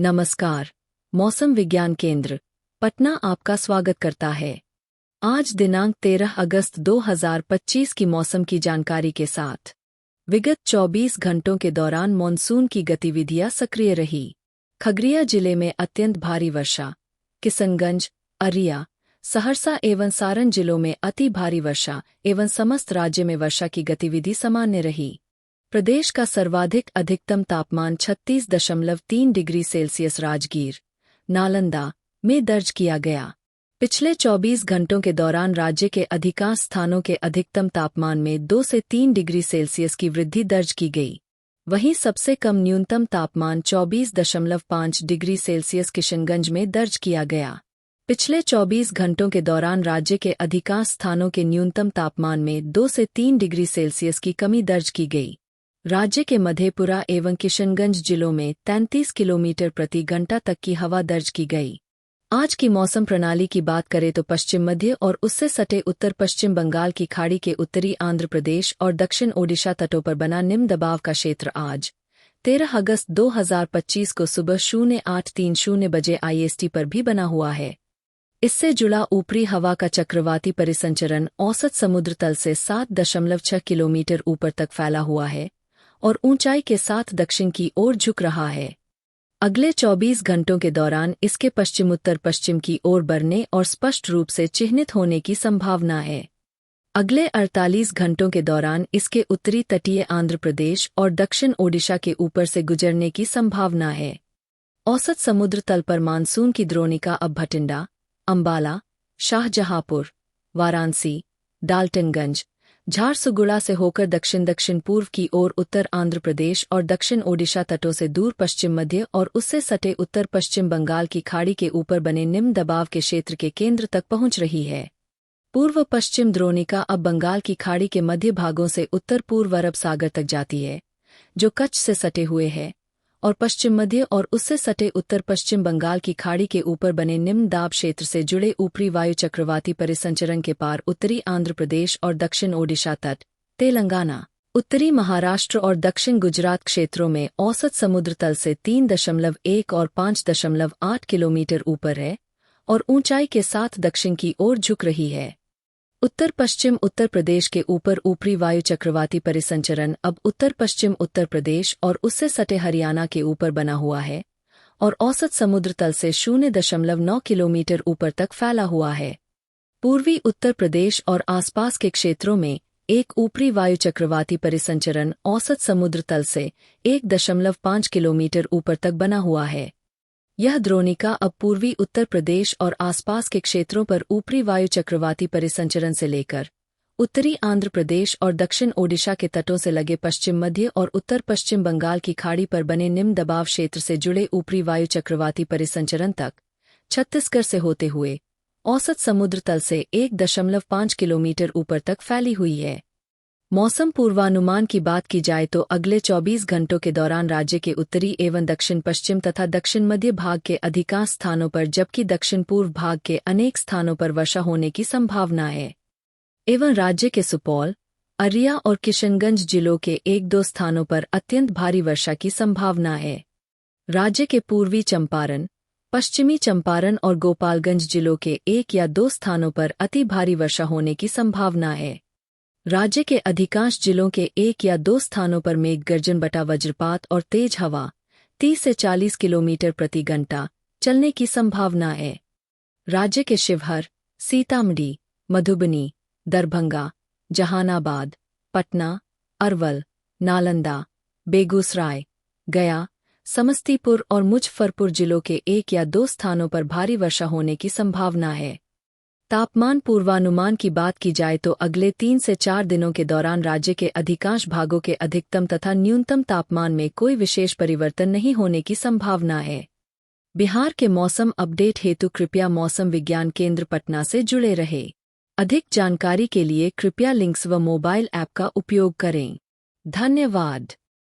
नमस्कार। मौसम विज्ञान केंद्र पटना आपका स्वागत करता है। आज दिनांक 13 अगस्त 2025 की मौसम की जानकारी के साथ विगत 24 घंटों के दौरान मॉनसून की गतिविधियां सक्रिय रही। खगड़िया जिले में अत्यंत भारी वर्षा, किशनगंज, अरिया, सहरसा एवं सारण जिलों में अति भारी वर्षा एवं समस्त राज्य में वर्षा की गतिविधि सामान्य रही। प्रदेश का सर्वाधिक अधिकतम तापमान 36.3 डिग्री सेल्सियस राजगीर, नालंदा में दर्ज किया गया। पिछले 24 घंटों के दौरान राज्य के अधिकांश स्थानों के अधिकतम तापमान में 2 से 3 डिग्री सेल्सियस की वृद्धि दर्ज की गई। वहीं सबसे कम न्यूनतम तापमान 24.5 डिग्री सेल्सियस किशनगंज में दर्ज किया गया। पिछले 24 घंटों के दौरान राज्य के अधिकांश स्थानों के न्यूनतम तापमान में 2 से 3 डिग्री सेल्सियस की कमी दर्ज की गई। राज्य के मधेपुरा एवं किशनगंज जिलों में 33 किलोमीटर प्रति घंटा तक की हवा दर्ज की गई। आज की मौसम प्रणाली की बात करें तो पश्चिम मध्य और उससे सटे उत्तर पश्चिम बंगाल की खाड़ी के उत्तरी आंध्र प्रदेश और दक्षिण ओडिशा तटों पर बना निम्न दबाव का क्षेत्र आज 13 अगस्त 2025 को सुबह 0830 बजे IST पर भी बना हुआ है। इससे जुड़ा ऊपरी हवा का चक्रवाती परिसंचरण औसत समुद्र तल से 7.6 किलोमीटर ऊपर तक फैला हुआ है और ऊंचाई के साथ दक्षिण की ओर झुक रहा है। अगले 24 घंटों के दौरान इसके पश्चिम उत्तर पश्चिम की ओर बढ़ने और स्पष्ट रूप से चिह्नित होने की संभावना है। अगले 48 घंटों के दौरान इसके उत्तरी तटीय आंध्र प्रदेश और दक्षिण ओडिशा के ऊपर से गुजरने की संभावना है। औसत समुद्र तल पर मानसून की द्रोणिका अब भटिंडा, अंबाला, शाहजहांपुर, वाराणसी, डाल्टनगंज, झारसुगुड़ा से होकर दक्षिण दक्षिण पूर्व की ओर उत्तर आंध्र प्रदेश और दक्षिण ओडिशा तटों से दूर पश्चिम मध्य और उससे सटे उत्तर पश्चिम बंगाल की खाड़ी के ऊपर बने निम्न दबाव के क्षेत्र के केंद्र तक पहुंच रही है। पूर्व पश्चिम द्रोणिका अब बंगाल की खाड़ी के मध्य भागों से उत्तर पूर्व अरब सागर तक जाती है, जो कच्छ से सटे हुए है, और पश्चिम मध्य और उससे सटे उत्तर पश्चिम बंगाल की खाड़ी के ऊपर बने निम्न दाब क्षेत्र से जुड़े ऊपरी वायु चक्रवाती परिसंचरण के पार उत्तरी आंध्र प्रदेश और दक्षिण ओडिशा तट, तेलंगाना, उत्तरी महाराष्ट्र और दक्षिण गुजरात क्षेत्रों में औसत समुद्र तल से 3.1 और 5.8 किलोमीटर ऊपर है और ऊंचाई के साथ दक्षिण की ओर झुक रही है। उत्तर पश्चिम उत्तर प्रदेश के ऊपर ऊपरी वायु चक्रवाती परिसंचरण अब उत्तर पश्चिम उत्तर प्रदेश और उससे सटे हरियाणा के ऊपर बना हुआ है और औसत समुद्र तल से 0.9 किलोमीटर ऊपर तक फैला हुआ है। पूर्वी उत्तर प्रदेश और आसपास के क्षेत्रों में एक ऊपरी वायु चक्रवाती परिसंचरण औसत समुद्र तल से 1.5 किलोमीटर ऊपर तक बना हुआ है। यह द्रोणिका अब पूर्वी उत्तर प्रदेश और आसपास के क्षेत्रों पर ऊपरी वायु चक्रवाती परिसंचरण से लेकर उत्तरी आंध्र प्रदेश और दक्षिण ओडिशा के तटों से लगे पश्चिम मध्य और उत्तर पश्चिम बंगाल की खाड़ी पर बने निम्न दबाव क्षेत्र से जुड़े ऊपरी वायु चक्रवाती परिसंचरण तक छत्तीसगढ़ से होते हुए औसत समुद्र तल से 1.5 किलोमीटर ऊपर तक फैली हुई है। मौसम पूर्वानुमान की बात की जाए तो अगले 24 घंटों के दौरान राज्य के उत्तरी एवं दक्षिण पश्चिम तथा दक्षिण मध्य भाग के अधिकांश स्थानों पर जबकि दक्षिण पूर्व भाग के अनेक स्थानों पर वर्षा होने की संभावना है एवं राज्य के सुपौल, अरिया और किशनगंज जिलों के 1-2 स्थानों पर अत्यंत भारी वर्षा की संभावना है। राज्य के पूर्वी चंपारण, पश्चिमी चंपारण और गोपालगंज जिलों के 1 या 2 स्थानों पर अति भारी वर्षा होने की संभावना है। राज्य के अधिकांश जिलों के 1 या 2 स्थानों पर मेघ गर्जन बटा वज्रपात और तेज हवा 30 से 40 किलोमीटर प्रति घंटा चलने की संभावना है। राज्य के शिवहर, सीतामढ़ी, मधुबनी, दरभंगा, जहानाबाद, पटना, अरवल, नालंदा, बेगूसराय, गया, समस्तीपुर और मुजफ्फरपुर जिलों के 1 या 2 स्थानों पर भारी वर्षा होने की संभावना है। तापमान पूर्वानुमान की बात की जाए तो अगले 3 से 4 दिनों के दौरान राज्य के अधिकांश भागों के अधिकतम तथा न्यूनतम तापमान में कोई विशेष परिवर्तन नहीं होने की संभावना है। बिहार के मौसम अपडेट हेतु कृपया मौसम विज्ञान केंद्र पटना से जुड़े रहे। अधिक जानकारी के लिए कृपया लिंक्स व मोबाइल ऐप का उपयोग करें। धन्यवाद।